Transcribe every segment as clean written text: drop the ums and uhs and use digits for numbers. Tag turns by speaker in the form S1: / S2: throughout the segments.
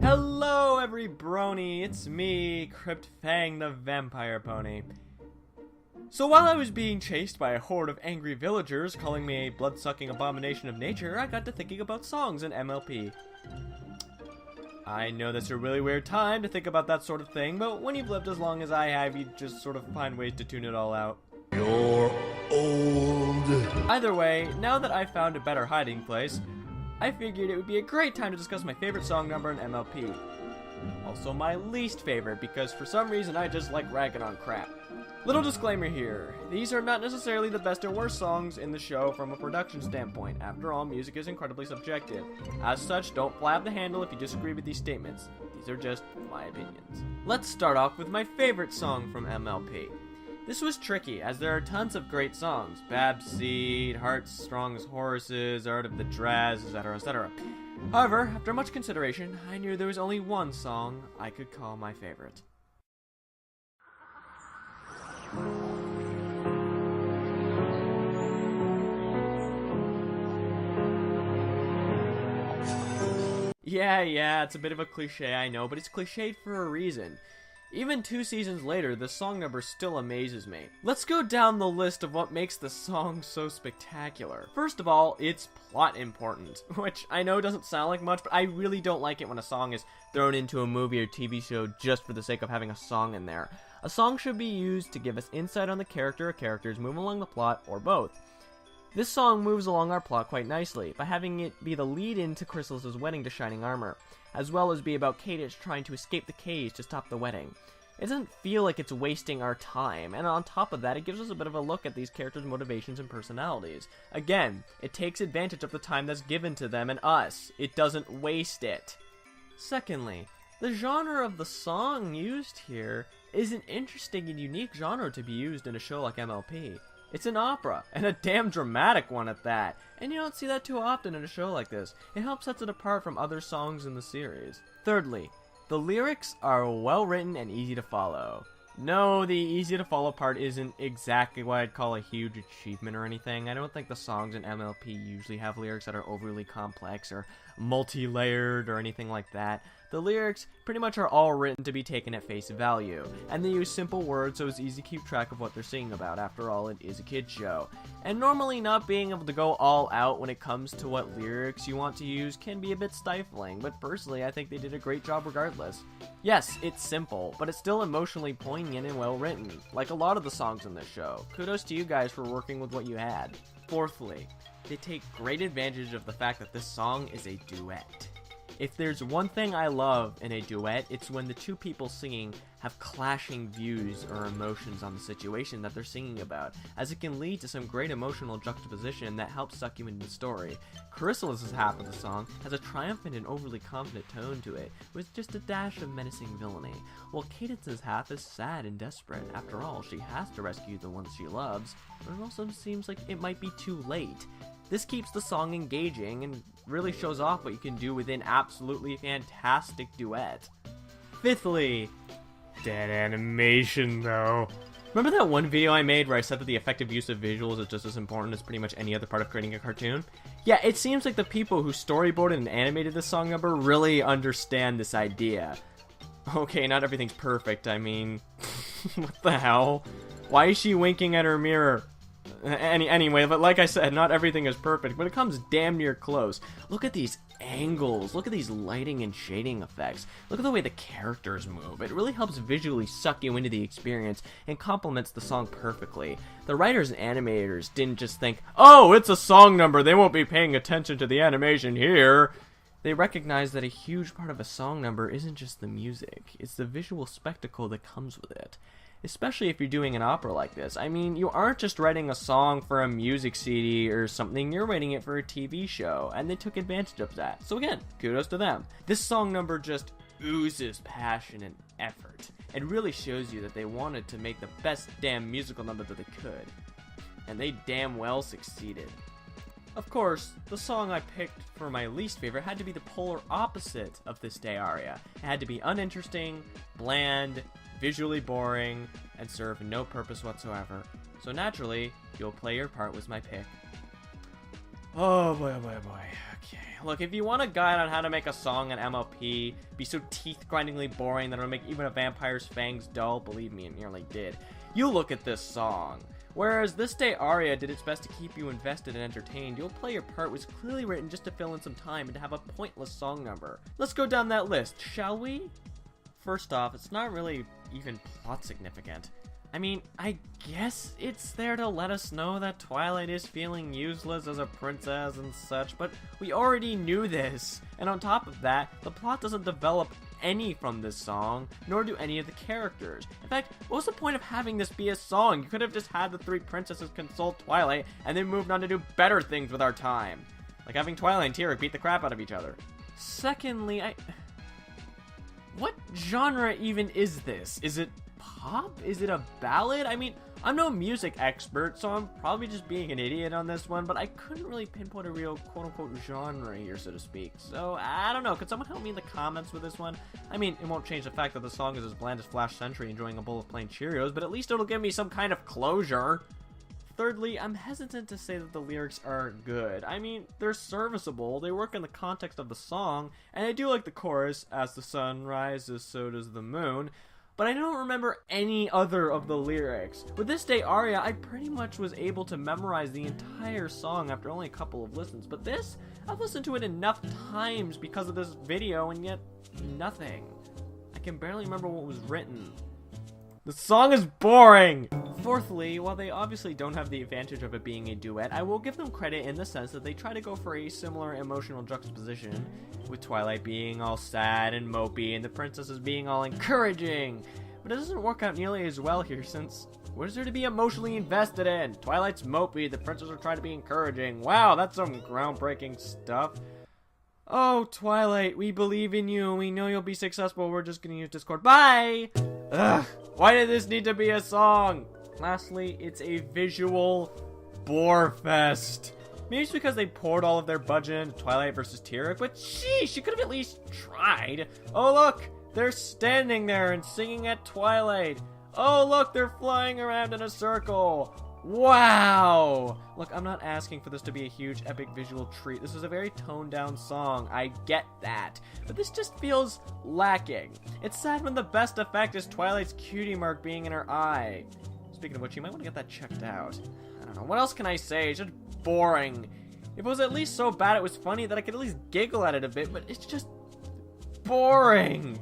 S1: Hello every brony, it's me, Crypt Fang the Vampire Pony. So while I was being chased by a horde of angry villagers calling me a blood-sucking abomination of nature, I got to thinking about songs in MLP. I know that's a really weird time to think about that sort of thing, but when you've lived as long as I have, you just sort of find ways to tune it all out.
S2: You're old.
S1: Either way, now that I've found a better hiding place, I figured it would be a great time to discuss my favorite song number in MLP. Also my least favorite, because for some reason I just like ragging on crap. Little disclaimer here, these are not necessarily the best or worst songs in the show from a production standpoint. After all, music is incredibly subjective. As such, don't fly off the handle if you disagree with these statements. These are just my opinions. Let's start off with my favorite song from MLP. This was tricky, as there are tons of great songs. Bab's Seed, Heart's Strong as Horses, Art of the Draz, etc, etc. However, after much consideration, I knew there was only one song I could call my favorite. Yeah, it's a bit of a cliche, I know, but it's cliched for a reason. Even 2 seasons later, the song number still amazes me. Let's go down the list of what makes the song so spectacular. First of all, it's plot important, which I know doesn't sound like much, but I really don't like it when a song is thrown into a movie or TV show just for the sake of having a song in there. A song should be used to give us insight on the character or characters, move along the plot, or both. This song moves along our plot quite nicely, by having it be the lead-in to Chrysalis' wedding to Shining Armor, as well as be about Kadich trying to escape the cage to stop the wedding. It doesn't feel like it's wasting our time, and on top of that, it gives us a bit of a look at these characters' motivations and personalities. Again, it takes advantage of the time that's given to them and us. It doesn't waste it. Secondly, the genre of the song used here is an interesting and unique genre to be used in a show like MLP. It's an opera, and a damn dramatic one at that, and you don't see that too often in a show like this. It helps set it apart from other songs in the series. Thirdly, the lyrics are well written and easy to follow. No, the easy to follow part isn't exactly what I'd call a huge achievement or anything. I don't think the songs in MLP usually have lyrics that are overly complex or multi-layered or anything like that. The lyrics pretty much are all written to be taken at face value, and they use simple words so it's easy to keep track of what they're singing about. After all, it is a kid's show. And normally not being able to go all out when it comes to what lyrics you want to use can be a bit stifling, but personally I think they did a great job regardless. Yes, it's simple, but it's still emotionally poignant and well written, like a lot of the songs in this show. Kudos to you guys for working with what you had. Fourthly, they take great advantage of the fact that this song is a duet. If there's one thing I love in a duet, it's when the two people singing have clashing views or emotions on the situation that they're singing about, as it can lead to some great emotional juxtaposition that helps suck you into the story. Chrysalis' half of the song has a triumphant and overly confident tone to it, with just a dash of menacing villainy, while Cadence's half is sad and desperate. After all, she has to rescue the ones she loves, but it also seems like it might be too late. This keeps the song engaging and really shows off what you can do with an absolutely fantastic duet. Fifthly, dead animation though. Remember that one video I made where I said that the effective use of visuals is just as important as pretty much any other part of creating a cartoon? Yeah, it seems like the people who storyboarded and animated this song number really understand this idea. Okay, not everything's perfect, I mean, what the hell? Why is she winking at her mirror? Anyway, but like I said, not everything is perfect, but it comes damn near close. Look at these angles, look at these lighting and shading effects, look at the way the characters move. It really helps visually suck you into the experience and complements the song perfectly. The writers and animators didn't just think, oh, it's a song number, they won't be paying attention to the animation here. They recognize that a huge part of a song number isn't just the music, it's the visual spectacle that comes with it. Especially if you're doing an opera like this. I mean, you aren't just writing a song for a music CD or something, you're writing it for a TV show, and they took advantage of that. So again, kudos to them. This song number just oozes passion and effort. It really shows you that they wanted to make the best damn musical number that they could. And they damn well succeeded. Of course, the song I picked for my least favorite had to be the polar opposite of This Day aria. It had to be uninteresting, bland, visually boring, and serve no purpose whatsoever. So naturally, You'll Play Your Part was my pick. Oh boy, oh boy, oh boy. Okay, look, if you want a guide on how to make a song in MLP be so teeth-grindingly boring that it'll make even a vampire's fangs dull, believe me, it nearly did, you look at this song. Whereas This Day Aria did its best to keep you invested and entertained, You'll Play Your Part was clearly written just to fill in some time and to have a pointless song number. Let's go down that list, shall we? First off, it's not really even plot significant. I mean, I guess it's there to let us know that Twilight is feeling useless as a princess and such, but we already knew this. And on top of that, the plot doesn't develop any from this song, nor do any of the characters. In fact, what was the point of having this be a song? You could have just had the three princesses console Twilight and then moved on to do better things with our time. Like having Twilight and Tyrek beat the crap out of each other. Secondly, what genre even is this? Is it pop? Is it a ballad? I mean, I'm no music expert, so I'm probably just being an idiot on this one, but I couldn't really pinpoint a real quote-unquote genre here, so to speak. So, I don't know. Could someone help me in the comments with this one? I mean, it won't change the fact that the song is as bland as Flash Sentry enjoying a bowl of plain Cheerios, but at least it'll give me some kind of closure. Thirdly, I'm hesitant to say that the lyrics are good. I mean, they're serviceable, they work in the context of the song, and I do like the chorus, as the sun rises, so does the moon, but I don't remember any other of the lyrics. With This Day Aria, I pretty much was able to memorize the entire song after only a couple of listens, but this, I've listened to it enough times because of this video, and yet nothing. I can barely remember what was written. The song is boring! Fourthly, while they obviously don't have the advantage of it being a duet, I will give them credit in the sense that they try to go for a similar emotional juxtaposition, with Twilight being all sad and mopey and the princesses being all encouraging. But it doesn't work out nearly as well here, since what is there to be emotionally invested in? Twilight's mopey, the princesses are trying to be encouraging. Wow, that's some groundbreaking stuff. Oh, Twilight, we believe in you. We know you'll be successful. We're just gonna use Discord. Bye! Ugh, why did this need to be a song? Lastly, it's a visual bore fest. Maybe it's because they poured all of their budget into Twilight versus Tyrek, but sheesh, you could have at least tried. Oh, look, they're standing there and singing at Twilight. Oh, look, they're flying around in a circle. Wow! Look, I'm not asking for this to be a huge epic visual treat. This is a very toned down song. I get that. But this just feels lacking. It's sad when the best effect is Twilight's cutie mark being in her eye. Speaking of which, you might want to get that checked out. I don't know. What else can I say? It's just boring. If it was at least so bad it was funny that I could at least giggle at it a bit, but it's just boring.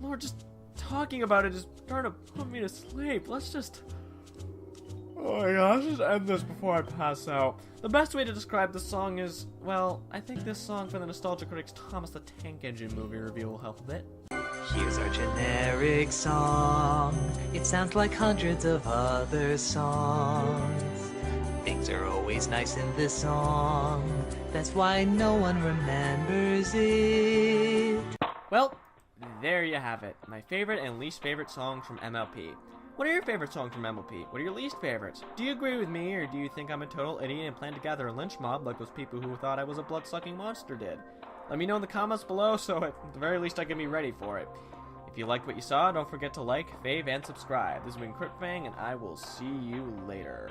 S1: Lord, just talking about it is starting to put me to sleep. Let's just... Oh my gosh, let's just end this before I pass out. The best way to describe the song is, well, I think this song for the Nostalgia Critic's Thomas the Tank Engine movie review will help a bit.
S3: Here's our generic song. It sounds like hundreds of other songs. Things are always nice in this song. That's why no one remembers it.
S1: Well, there you have it. My favorite and least favorite songs from MLP. What are your favorite songs from MLP? What are your least favorites? Do you agree with me, or do you think I'm a total idiot and plan to gather a lynch mob like those people who thought I was a blood-sucking monster did? Let me know in the comments below, so at the very least I can be ready for it. If you liked what you saw, don't forget to like, fave, and subscribe. This has been Crypt, Fang, and I will see you later.